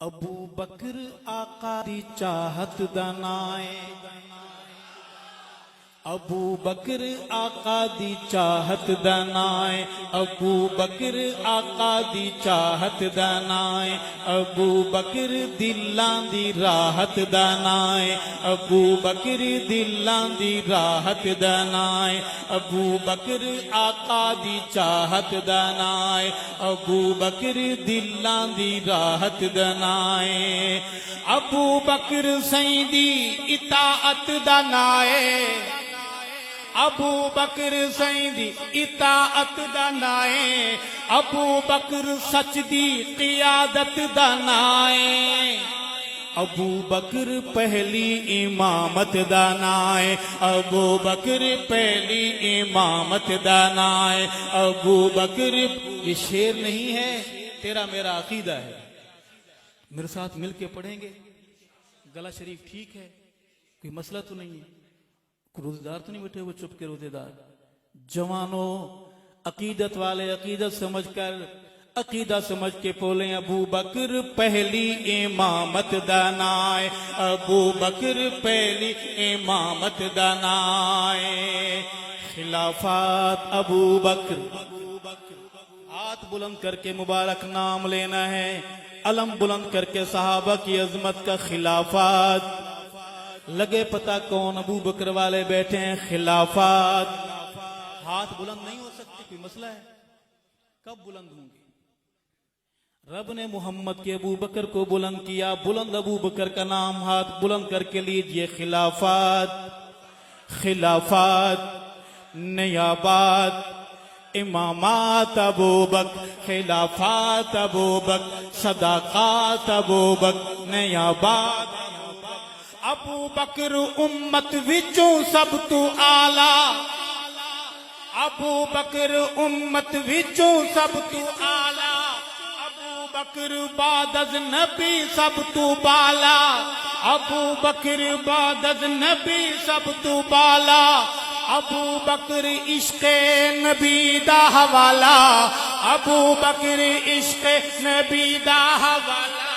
ابو بکر آقا دی چاہت دا نائے ابو بکر آقا دی چاہت دا نائے ابو بکر آقا دی چاہت دا نائے ابو بکر دلاں دی راحت دا نائے ابو بکر دلاں دی راحت دا نائے ابو بکر آقا دی چاہت دا نائے ابو بکر دلاں دی راحت دا نائے ابو بکر سائیں دی اطاعت دا نائے ابو بکر سائیں دی اطاعت دا نائے ابو بکر سچ دی قیادت دا نائے ابو بکر پہلی امامت دا نائے ابو بکر پہلی امامت دا نائے ابو بکر یہ شعر نہیں ہے تیرا میرا عقیدہ ہے میرے ساتھ مل کے پڑھیں گے گلا شریف ٹھیک ہے کوئی مسئلہ تو نہیں ہے روزے دار تو نہیں بیٹھے وہ چپ کے روزے دار جوانوں عقیدت والے عقیدت سمجھ کر عقیدہ سمجھ کے بولیں ابو بکر پہلی امامت دانائے ابو بکر پہلی امامت دانائے خلافات ابو بکر ہاتھ بلند کر کے مبارک نام لینا ہے علم بلند کر کے صحابہ کی عظمت کا خلافات لگے پتہ کون ابو بکر والے بیٹھے ہیں خلافات ہاتھ بلند نہیں ہو سکتے کوئی مسئلہ ہے کب بلند ہوں گے رب نے محمد کے ابو بکر کو بلند کیا بلند ابو بکر کا نام ہاتھ بلند کر کے لیجئے خلافات خلافات نیابات امامات ابو بکر خلافات ابو بکر صداقات ابو بکر نیابات ابو بکر امت وچوں سب تو آلہ ابو بکر امت وچوں سب تو آلہ ابو بکر بعد از نبی سب تو بالا ابو بکر بعد از نبی سب تو بالا ابو بکر عشق نبی دا حوالہ ابو بکر عشق نبی دا حوالہ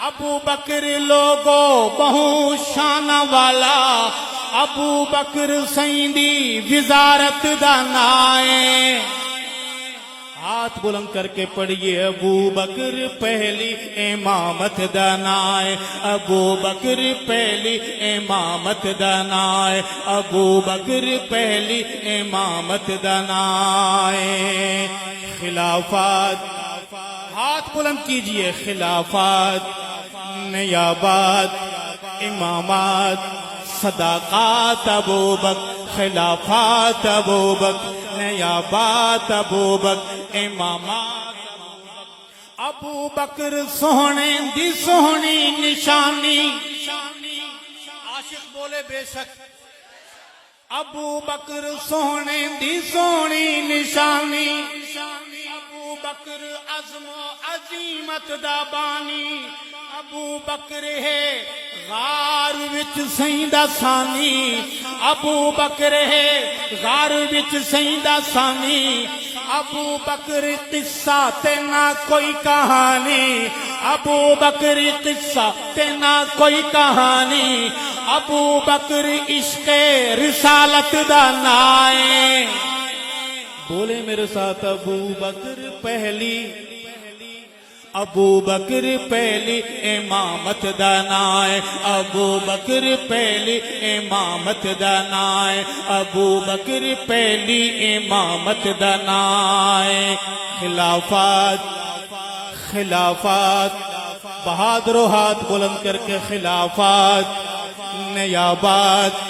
ابو بکر لوگو بہو شانہ والا ابو بکر سائیں دی وزارت دا نائے ہاتھ بلند کر کے پڑھئے ابو بکر پہلی امامت دا نائے ابو بکر پہلی امامت دا نائے ابو بکر پہلی امامت دا نائے خلافات ہاتھ بلند کیجئے خلافات نیابات امامات صداقات ابو بکر خلافات ابو بکر نیابات ابو بکر امامات ابو بکر سونے دی سونی نشانی عاشق بولے بے شک ابو بکر سونے دی سونی نشانی ابو بکر عزم و عظیمت دا بانی ابو بکر ہے غار وچ سائیں دا ثانی ابو بکر ہے غار وچ سائیں دا ثانی ابو بکر قصہ تے نہ کوئی کہانی ابو بکر قصہ تے نہ کوئی کہانی ابو بکر عشق رسالت دا نائے بولے میرے ساتھ ابو بکر پہلی ابو بکر پہلی امامت دا نائے ابو بکر پہلی امامت دا نائے ابو بکر پہلی امامت دا نائے خلافات خلافات بہادروں ہاتھ بلند کر کے خلافات نیابات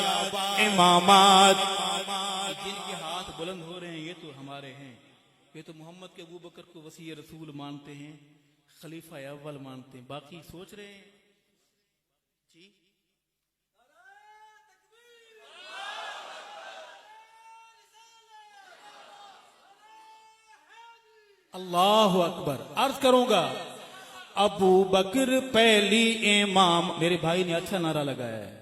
امامات جن کے ہاتھ بلند ہو رہے ہیں یہ تو ہمارے ہیں یہ تو محمد کے ابو بکر کو وسیع رسول مانتے ہیں خلیفہ اول مانتے ہیں باقی سوچ رہے ہیں جی اللہ اکبر عرض کروں گا ابو بکر پہلی امام میرے بھائی نے اچھا نعرہ لگایا ہے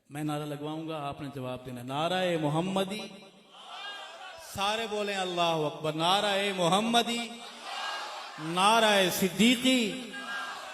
میں نعرہ لگواؤں گا آپ نے جواب دینا نعرہ محمدی سارے بولیں اللہ اکبر نعرہ محمدی نعرہ صدیقی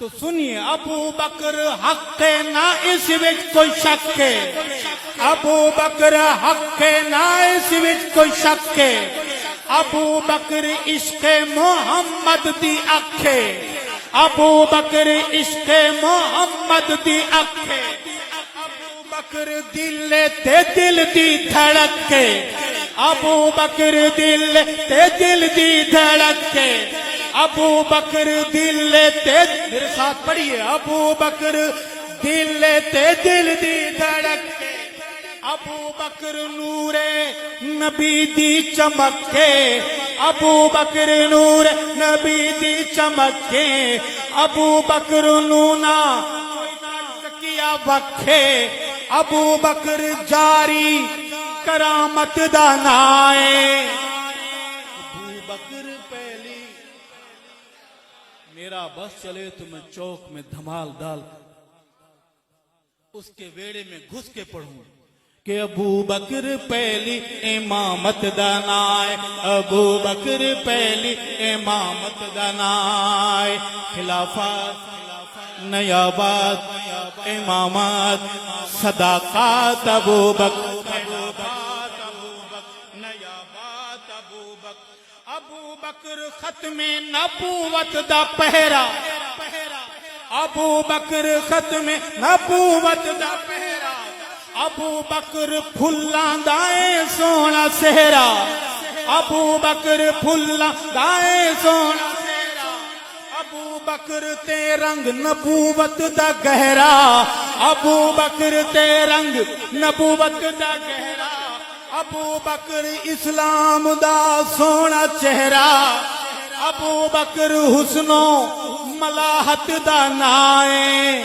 تو سنیے ابو بکر حق ہے نہ اس وچ کوئی شک ہے، ابو بکر حق ہے نہ اس وچ کوئی شک ہے، ابو بکر عشق محمد دی اکھ ہے، ابو بکر عشق محمد دی اکھ ہے، ابو بکر دل تے دل دی دھڑک ہے، ابو بکر دل تے دل دی دھڑک ہے، ابو بکر دل تے، میرے ساتھ پڑھیے، ابو بکر دل تے دل دی دھڑک ہے، ابو بکر نور نبی دی چمک ہے، ابو بکر نور نبی دی چمک ہے، ابو بکر نونا کیا وکھے، ابو بکر جاری کرامت دا نائے، ابو بکر پہلی، میرا بس چلے تو میں چوک میں دھمال ڈال اس کے ویڑے میں گھس کے پڑھوں کہ ابو بکر پہلی امامت دانائے، ابو بکر پہلی امامت دانائے، خلافات نیابات امامات صداقات ابو بکر، نیابات ابو بکر ختم نبوت دا پہرا، ابو بکر ختم نبوت دا پہرا، ابو بکر پھلاں دائے سونا سہرا، ابو بکر پھلاں دائے سونا سہرا، ابو بکر تے رنگ نبوت دا گہرا، ابو بکر تے رنگ نبوت دا گہرا، ابو بکر اسلام دا سونا چہرہ، ابو بکر حسنو ملاحت دا نائے،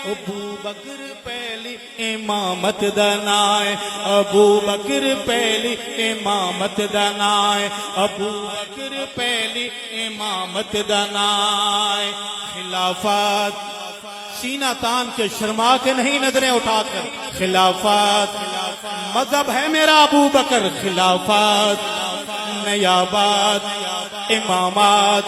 ابو بکر پہلی امامت دا نائے، ابو بکر پہلی امامت دا نائے، ابو بکر پہلی امامت دا نائے، خلافات سینہ تان کے شرما کے نہیں نظریں اٹھا کر، خلافات مذہب ہے میرا ابو بکر، خلافات نیابات امامات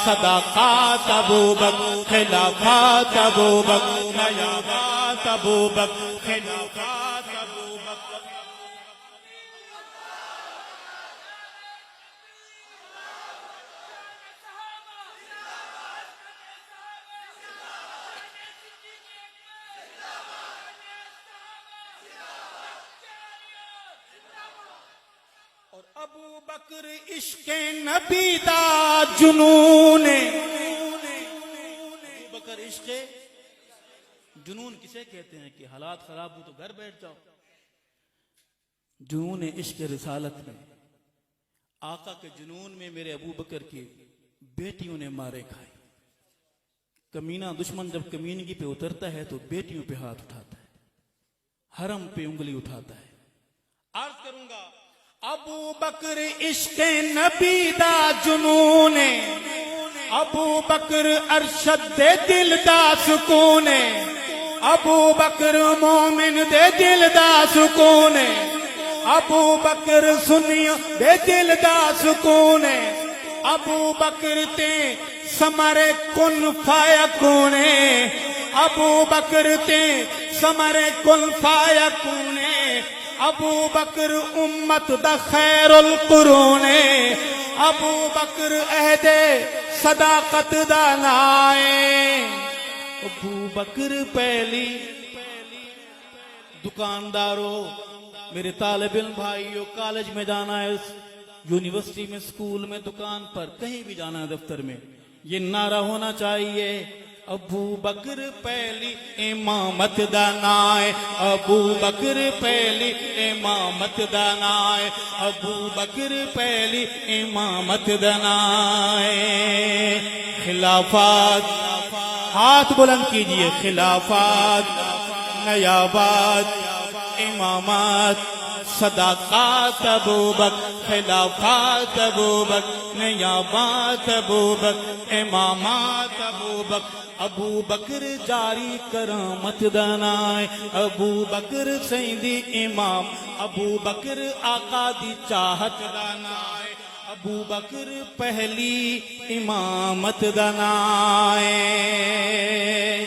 صداقات ابو بکر، خلافات ابو بکر، نیابات ابو بکر، خلافات ابو بکر، اور ابو بکر عشق نبی دا جنون، ابو بکر عشق جنون کسے کہتے ہیں کہ حالات خراب ہو تو گھر بیٹھ جاؤ، جنون عشق رسالت میں، آقا کے جنون میں میرے ابو بکر کی بیٹیوں نے مارے کھائے، کمینہ دشمن جب کمینگی پہ اترتا ہے تو بیٹیوں پہ ہاتھ اٹھاتا ہے، حرم پہ انگلی اٹھاتا ہے، عرض کروں گا ابو بکر عشق نبی دا جنون، ابو بکر ارشد دے دل دا سکون، ابو بکر مومن دے دل دا سکون، ابو بکر سنیوں دے دل دا سکون، ابو بکر تے سمرے کن فایکون، ابو بکر تے سمرے کن فایکون، ابو بکر امت دا خیر القرون، ابو بکر عہد صداقت دا نائے، ابو بکر پہلی، دکانداروں میرے طالب علم بھائیوں، کالج میں جانا ہے، یونیورسٹی میں، سکول میں، دکان پر، کہیں بھی جانا ہے، دفتر میں، یہ نعرہ ہونا چاہیے ابو بکر پہلی امامت دا نائے، ابو بکر پہلی امامت دا نائے، ابو بکر پہلی امامت دا نائے، خلافات ہاتھ بلند کیجئے، خلافات نیابات امامات صداقات ابو بکر، خلافات ابو بکر، نیابات ابو بکر، امامات ابو بکر، ابو بکر جاری کرامت دانائے، ابو بکر سیدی امام، ابو بکر آقا دی چاہت دانائے، ابو بکر پہلی امامت دا نام ہے